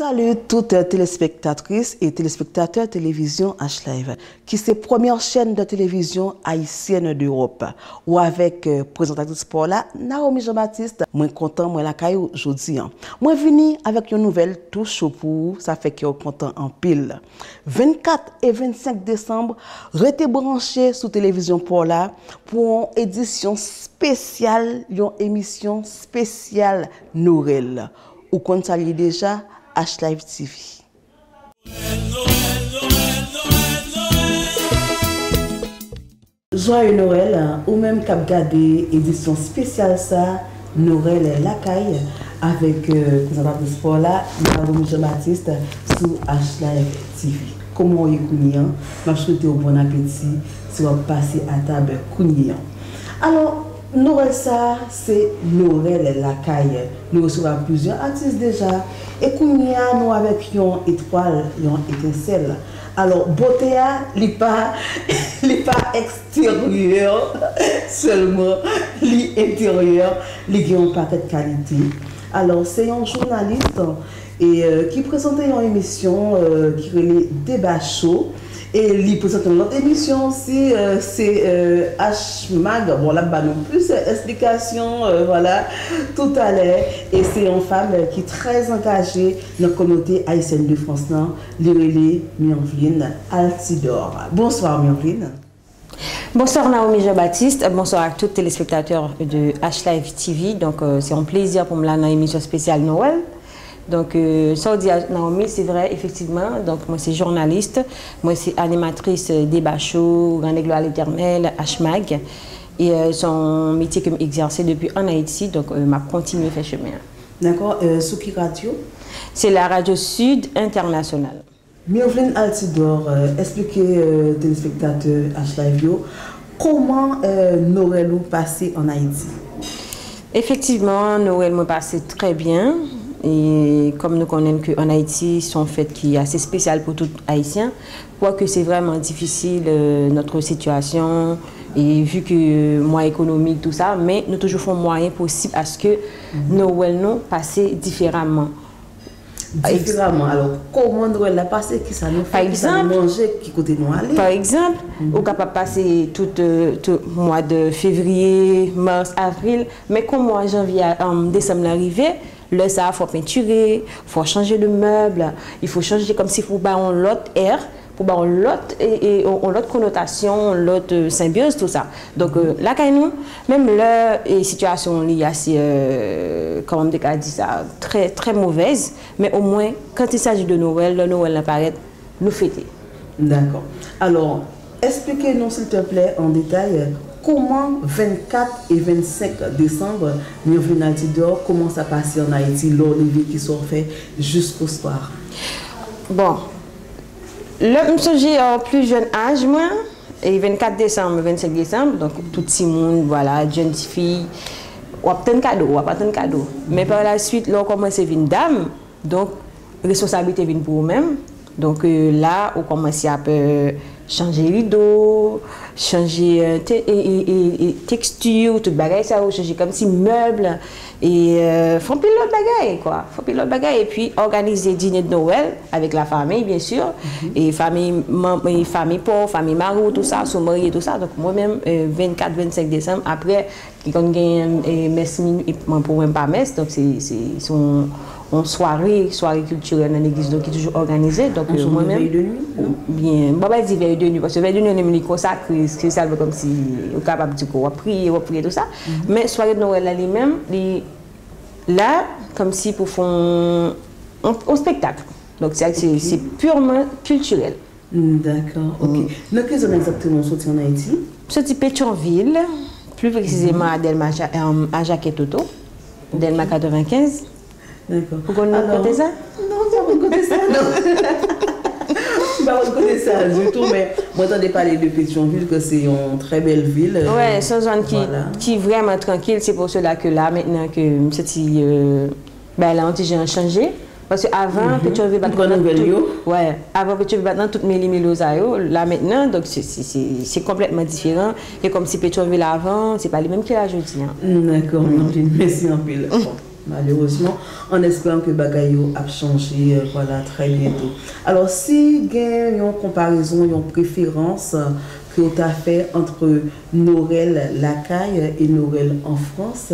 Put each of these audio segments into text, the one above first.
Salut toutes téléspectatrices et téléspectateurs télévision H-Live, qui c'est la première chaîne de télévision haïtienne d'Europe. Ou avec présentatrice pour là, Naomi Jean-Baptiste. Moi content, moi la caillou aujourd'hui. Moi venu avec une nouvelle tout chaud pour ça fait que content en pile. 24 et 25 décembre, restez branchés sur télévision pour là pour une édition spéciale, une émission spéciale Noël. Ou qu'on s'allie déjà H-Live TV. Joyeux Noël, ou même cap garder édition spéciale ça, Noël la caille avec présentatrice pour là, Naomi Jean-Baptiste sur H-Live TV. Comment est Kounian? Je souhaite un bon appétit si on passe à table Kounian. Alors, Noël ça, c'est Noël la caille. Nous recevons plusieurs artistes déjà. Et Kounia, nous avec une étoile, une étincelle. Alors, beauté, n'est pas extérieur seulement, l'intérieur, il y a un paquet de qualité. Alors, c'est un journaliste qui présentait une émission qui relève Débat Chaud. Et il présente une autre émission aussi, c'est H-Mag. Bon, là, non plus explication, voilà, tout à l'heure. Et c'est une femme qui est très engagée dans la communauté haïtienne de France, l'Irélé Myrvine Altidor. Bonsoir, Myrvine. Bonsoir Naomi Jean-Baptiste, bonsoir à tous les téléspectateurs de H-Live TV. Donc, c'est un plaisir pour me là dans l'émission spéciale Noël. Donc, ça dit à Naomi, c'est vrai, effectivement. Donc, moi, c'est journaliste. Moi, c'est animatrice Débat Chaud, Grande Gloire à l'Éternel, H-Mag. Et c'est un métier que j'exerce depuis en Haïti. Donc, m'a continué à faire chemin. D'accord. Sous qui radio? C'est la radio Sud Internationale. Myrvine Altidor, expliquez téléspectateurs H-Live, comment Noël vous passé en Haïti? Effectivement, Noël m'a passé très bien. Et comme nous connaissons qu'en Haïti, c'est une fête qui est assez spéciale pour tout Haïtien, quoique c'est vraiment difficile notre situation, et vu que moi économique, tout ça, mais nous toujours faisons moyen possible à ce que Noël nous passe différemment. Différemment, alors comment Noël l'a passé, qui ça nous fait, par exemple, manger, qui côté nous aller? Par exemple, on est capable de passer tout le mois de février, mars, avril, mais comme mois janvier, décembre l'arrivée, là, ça, il faut peinturer, il faut changer de meubles, il faut changer comme s'il faut avoir l'autre air, pour avoir l'autre connotation, l'autre symbiose, tout ça. Donc là, quand nous, même la situation est assez, comme on dit ça, très, très mauvaise, mais au moins, quand il s'agit de Noël, le Noël apparaît, nous fêter. D'accord. Alors, expliquez-nous, s'il te plaît, en détail, comment 24 et 25 décembre, Myrvine Altidor, comment ça passe en Haïti, l'olivier qui sont faits jusqu'au soir? Bon, là, j'ai un plus jeune âge, moi, et 24 décembre, 25 décembre, donc tout le monde, voilà, jeune fille, on a un cadeau, Mais par la suite, là, on commence à venir dame, donc, responsabilité vient pour vous-même. Donc là, on commence à changer rideau, changer texture, tout bagage, ça, changer comme si meubles et font pile l'autre bagage quoi, font pile l'autre bagage et puis organiser dîner de Noël avec la famille bien sûr et famille pauvre, famille marou tout ça, sont mariés tout ça. Donc moi-même 24-25 décembre après qui quand gagne messe minuit pour même pas messe donc c'est son en soirée culturelle dans l'église qui est toujours organisée. Donc moi-même, veille de nuit? Bien, je dis veille de nuit, parce que veille de nuit, on est consacré, c'est ça comme si on est capable de prier, tout ça. Mais soirée de Noël elle-même, là, comme si pour faire un spectacle. Donc c'est purement culturel. D'accord, ok. Dans quelle zone exactement sorti en Haïti? Sorti Pétionville, plus précisément à Jacques-Toto, Delma 95. D'accord. Vous connaissez ça? Non, je ne connais pas ça, non. Je ne connais pas ça du tout, mais moi, j'entendais parler de Pétionville, que c'est une très belle ville. Oui, c'est une zone qui est vraiment tranquille. C'est pour cela que là, maintenant que j'ai changé. Parce qu'avant, Pétionville avant Pétionville maintenant toutes mes là maintenant, donc c'est complètement différent. Et comme si Pétionville avant, c'est pas les mêmes que là aujourd'hui. D'accord, merci en pile. Malheureusement, en espérant que Bagayo a changé voilà, très bientôt. Alors, si il y a une comparaison, une préférence que tu as fait entre Noël Lacaille et Noël en France,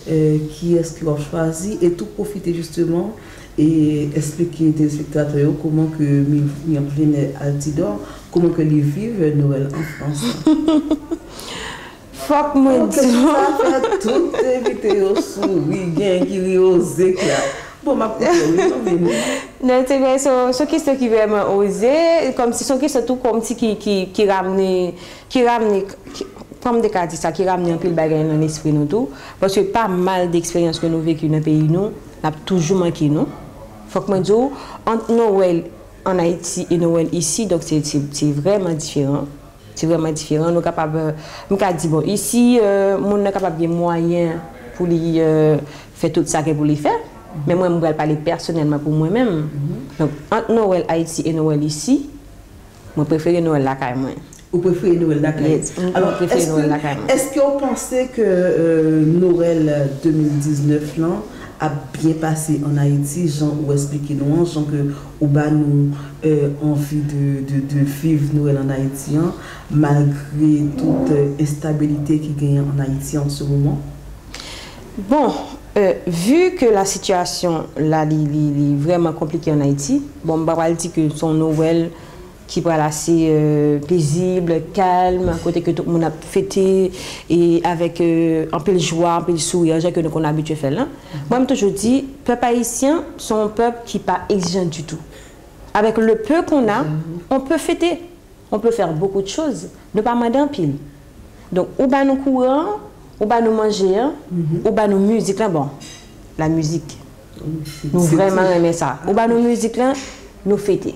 qui est-ce que tu as choisi et tout profiter justement et expliquer aux téléspectateurs comment que Myrvine Altidor, comment que ils vivent Noël en France. Faut que moi ça fait toutes les vidéos sourires qui rient aux éclats. Bon, ma coupe, oui, non, c'est vrai, ce qui est qui vraiment osé, comme si son qui c'est tout comme si qui ramenait, comme des cas dit ça, qui ramenait un peu le bagage dans l'esprit nous tout, parce que pas mal d'expériences que nous vécu dans le pays nous, n'a toujours manqué nous. Faut que moi dise entre Noël en Haïti et Noël ici, donc c'est vraiment différent. C'est vraiment différent. Nous sommes capables, nous dire bon, ici, nous sommes capables de moyens pour lui faire tout ça pour lui faire. Mais moi, je vais parler personnellement pour moi-même. Donc, entre Noël Haïti et Noël ici, je préfère Noël là quand même. Vous préférez Noël là quand même. Alors, est-ce que vous pensez que Noël 2019 là, a bien passé en Haïti, Jean, ou expliquez-nous, Jean, que ou bah nous envie de vivre Noël en Haïti, hein, malgré toute instabilité qui gagne en Haïti en ce moment? Bon, vu que la situation là est vraiment compliquée en Haïti, bon, bah, on dit que son Noël qui va assez paisible, calme, à côté que tout le monde a fêté et avec un peu de joie, un peu de sourire, que nous avons habitué à faire là. Moi, je toujours dit, le peuple haïtien, c'est un peuple qui n'est pas exigeant du tout. Avec le peu qu'on a, on peut fêter, on peut faire beaucoup de choses, ne pas demander en pile. Donc, ou bien nous courons, ou bien nous manger, ou bien nous musique là, bon, la musique, nous vraiment aimons ça. Ou bien nous musique là, nous fêter.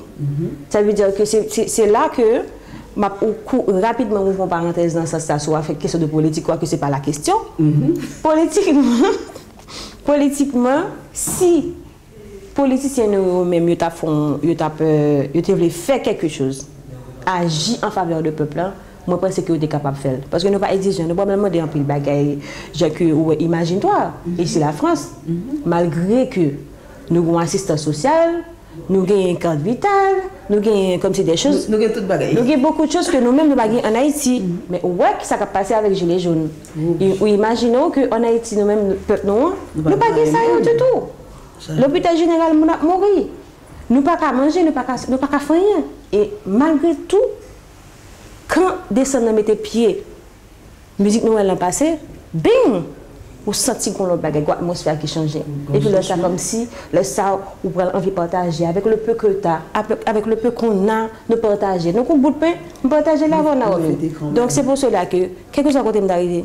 Ça veut dire que c'est là que, rapidement, nous faisons parenthèse dans ça, soit avec question de politique, quoi que ce n'est pas la question. Politiquement, si politiciens eux-mêmes, ils veulent faire quelque chose, agir en faveur du peuple, moi, je pense que vous êtes capable de faire. Parce que nous ne sommes pas exigeants, nous ne pouvons pas demander un peu de bagaille. Imagine-toi, ici la France, malgré que nous avons une assistance sociale, nous avons une carte vitale, nous avons comme c'est des choses. Nous avons tout bagaille. Nous avons beaucoup de choses que nous-mêmes nous avons en Haïti. Mais ouais, ça va passer avec les Gilets jaunes. Imaginons qu'en Haïti, nous-mêmes, nous n'avons pas ça du tout. L'hôpital général m'a mourir. Nous n'avons pas qu'à manger, nous n'avons pas qu'à faire rien. Et malgré tout, quand descend mettre pied, musique Noël l'an passé, bing! Vous sentez qu'on a une atmosphère qui change. Et puis là, ça comme si, là, ça, vous prenez envie de partager avec le peu que tu as, avec le peu qu'on a, nous partager. Donc, un bout de pain, nous partager là, on a. Donc, c'est pour cela que, quelque chose à côté d'arriver,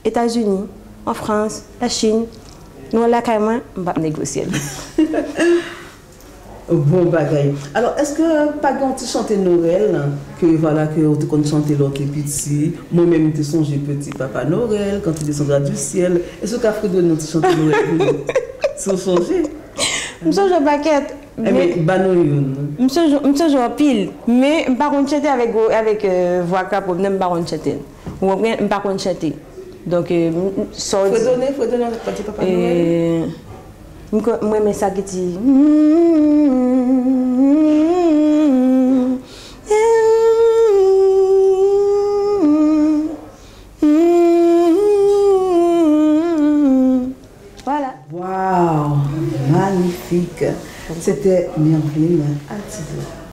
États-Unis, en France, la Chine, nous, là, carrément, on va négocier. Bon bagaille. Alors, est-ce que pas quand tu chantes Noël, que voilà, que tu connais chanter l'autre petit, moi-même tu songes petit Papa Noël, quand tu descendras du ciel, est-ce que Fredo nous chanter Noël? Sans songer? Je songe au paquet. Mais banoyoun. Je songe en pile, mais je ne pas chanter avec voix cap, je ne pas chanter. Ou je ne pas chanter. Donc, Fredo petit Papa Noël. Moi, mais ça qui dit. Voilà. Waouh, magnifique. C'était Myrvine Altidor.